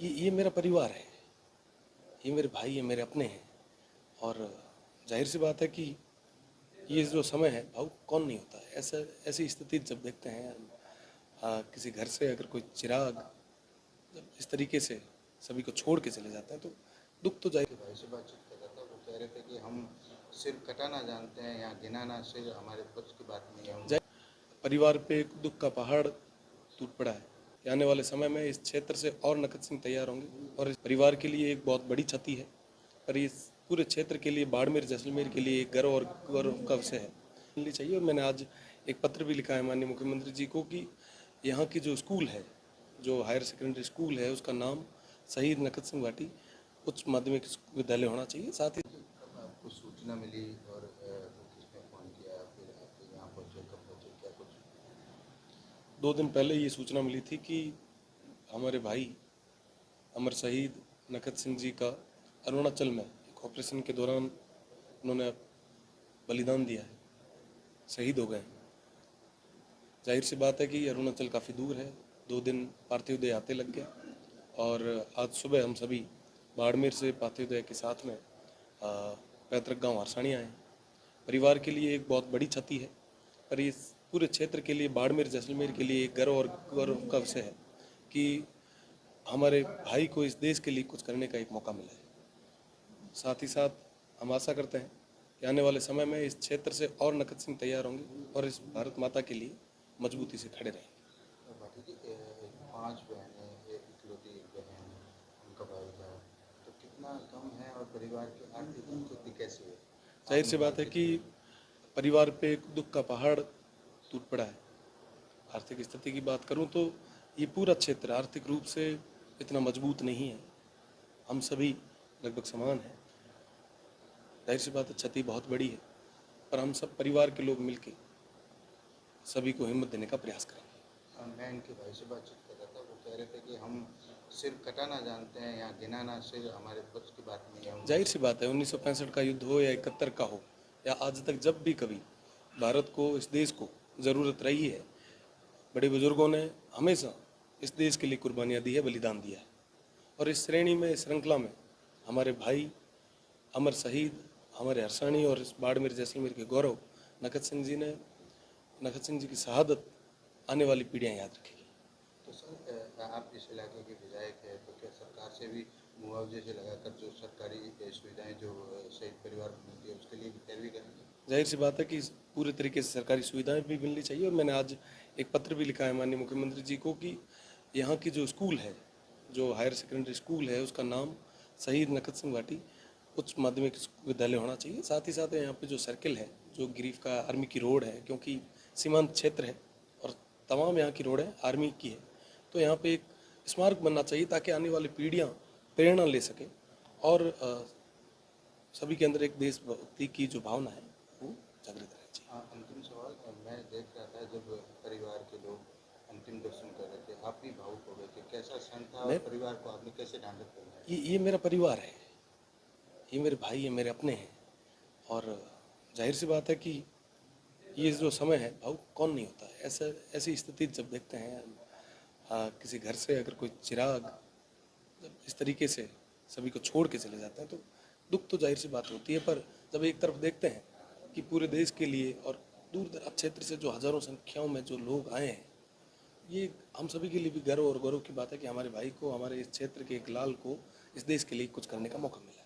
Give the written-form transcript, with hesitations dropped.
ये मेरा परिवार है, ये मेरे भाई है, मेरे अपने हैं। और जाहिर सी बात है कि ये जो समय है भावुक कौन नहीं होता है। ऐसा ऐसी स्थिति जब देखते हैं किसी घर से अगर कोई चिराग जब इस तरीके से सभी को छोड़ के चले जाते हैं तो दुख तो जाहिर। भाई से बातचीत कर रहा था, वो कह रहे थे कि हम सिर कटाना जानते हैं या गिनाना सिर हमारे बस की बात नहीं है। परिवार पे एक दुख का पहाड़ टूट पड़ा है कि आने वाले समय में इस क्षेत्र से और नकद सिंह तैयार होंगे और इस परिवार के लिए एक बहुत बड़ी क्षति है। पर इस पूरे क्षेत्र के लिए, बाड़मेर जैसलमेर के लिए एक गर्व और गौरव का विषय है, मिलनी चाहिए। और मैंने आज एक पत्र भी लिखा है माननीय मुख्यमंत्री जी को कि यहाँ की जो स्कूल है, जो हायर सेकेंडरी स्कूल है, उसका नाम शहीद नकद सिंह वाटी उच्च माध्यमिक विद्यालय होना चाहिए। साथ ही आपको सूचना मिली और किसने फ़ोन किया, फिर आप यहाँ पहुँचे, कब पहुँचे, क्या कुछ? 2 दिन पहले ये सूचना मिली थी कि हमारे भाई अमर शहीद नकद सिंह जी का अरुणाचल में एक ऑपरेशन के दौरान उन्होंने बलिदान दिया है, शहीद हो गए। जाहिर सी बात है कि अरुणाचल काफ़ी दूर है, 2 दिन पार्थिव देह आते लग गया और आज सुबह हम सभी बाड़मेर से पार्थिव देह के साथ में पैतृक गांव हरसाणी आए। परिवार के लिए एक बहुत बड़ी क्षति है, पर इस पूरे क्षेत्र के लिए, बाड़मेर जैसलमेर के लिए एक गर्व और गौरव का विषय है कि हमारे भाई को इस देश के लिए कुछ करने का एक मौका मिला है। साथ ही साथ हम आशा करते हैं कि आने वाले समय में इस क्षेत्र से और नकद सिंह तैयार होंगे और इस भारत माता के लिए मजबूती से खड़े रहेंगे। भाटी जी, 5 बहनें, एक इकलौती बहन, उनका भाई था, तो कितना कम है और परिवार की आर्थिक स्थिति कैसी है? जाहिर सी बात है कि परिवार पे एक दुख का पहाड़ टूट पड़ा है। आर्थिक स्थिति की बात करूं तो ये पूरा क्षेत्र आर्थिक रूप से इतना मजबूत नहीं है। हम सभी लगभग समान हैं। जाहिर सी बात है क्षति बहुत बड़ी है, पर हम सब परिवार के लोग मिलके सभी को हिम्मत देने का प्रयास करेंगे। मैं इनके भाई से बातचीत कर रहा था, वो कह रहे थे कि हम सिर कटाना जानते हैं या गिनाना सिर हमारे बस की बात नहीं है। जाहिर सी बात है, 1965 का युद्ध हो या 71 का हो या आज तक जब भी कभी भारत को, इस देश को ज़रूरत रही है, बड़े बुजुर्गों ने हमेशा इस देश के लिए कुर्बानियाँ दी है, बलिदान दिया है। और इस श्रेणी में, इस श्रृंखला में हमारे भाई अमर शहीद, हमारे हरसाणी और इस बाड़मेर जैसलमेर के गौरव नकद सिंह जी की शहादत आने वाली पीढ़ियाँ याद रखेगी। तो सर, आप इस इलाके के विधायक हैं, तो क्या सरकार से भी मुआवजे से लगाकर जो सरकारी सुविधाएं जो शहीद परिवार को मिलती है उसके लिए भी पैरवी करेंगे? जाहिर सी बात है कि पूरे तरीके से सरकारी सुविधाएं भी मिलनी चाहिए। और मैंने आज एक पत्र भी लिखा है माननीय मुख्यमंत्री जी को कि यहाँ की जो स्कूल है, जो हायर सेकेंडरी स्कूल है, उसका नाम शहीद नकद सिंह वाटी उच्च माध्यमिक विद्यालय होना चाहिए। साथ ही साथ यहाँ पे जो सर्किल है, जो गिरीफ का आर्मी की रोड है, क्योंकि सीमांत क्षेत्र है और तमाम यहाँ की रोड है आर्मी की है, तो यहाँ पे एक स्मारक बनना चाहिए ताकि आने वाली पीढ़ियाँ प्रेरणा ले सकें और सभी के अंदर एक देशभक्ति की जो भावना है वो जागृत रहनी चाहिए। अंतिम सवाल, मैं देख रहा था जब परिवार के लोग अंतिम दर्शन कर रहे थे, आप भी भावुक हो गए थे, कैसा क्षण था और परिवार को आपने कैसे ढांढस बंधाया? ये मेरा परिवार है, ये मेरे भाई है, मेरे अपने हैं। और जाहिर सी बात है कि ये जो समय है भावुक कौन नहीं होता है। ऐसा ऐसी स्थिति जब देखते हैं किसी घर से अगर कोई चिराग जब इस तरीके से सभी को छोड़ के चले जाते हैं तो दुख तो जाहिर सी बात होती है। पर जब एक तरफ देखते हैं कि पूरे देश के लिए और दूर दराज क्षेत्र से जो हजारों संख्याओं में जो लोग आए हैं, ये हम सभी के लिए भी गर्व और गौरव की बात है कि हमारे भाई को, हमारे इस क्षेत्र के एक लाल को इस देश के लिए कुछ करने का मौका मिला।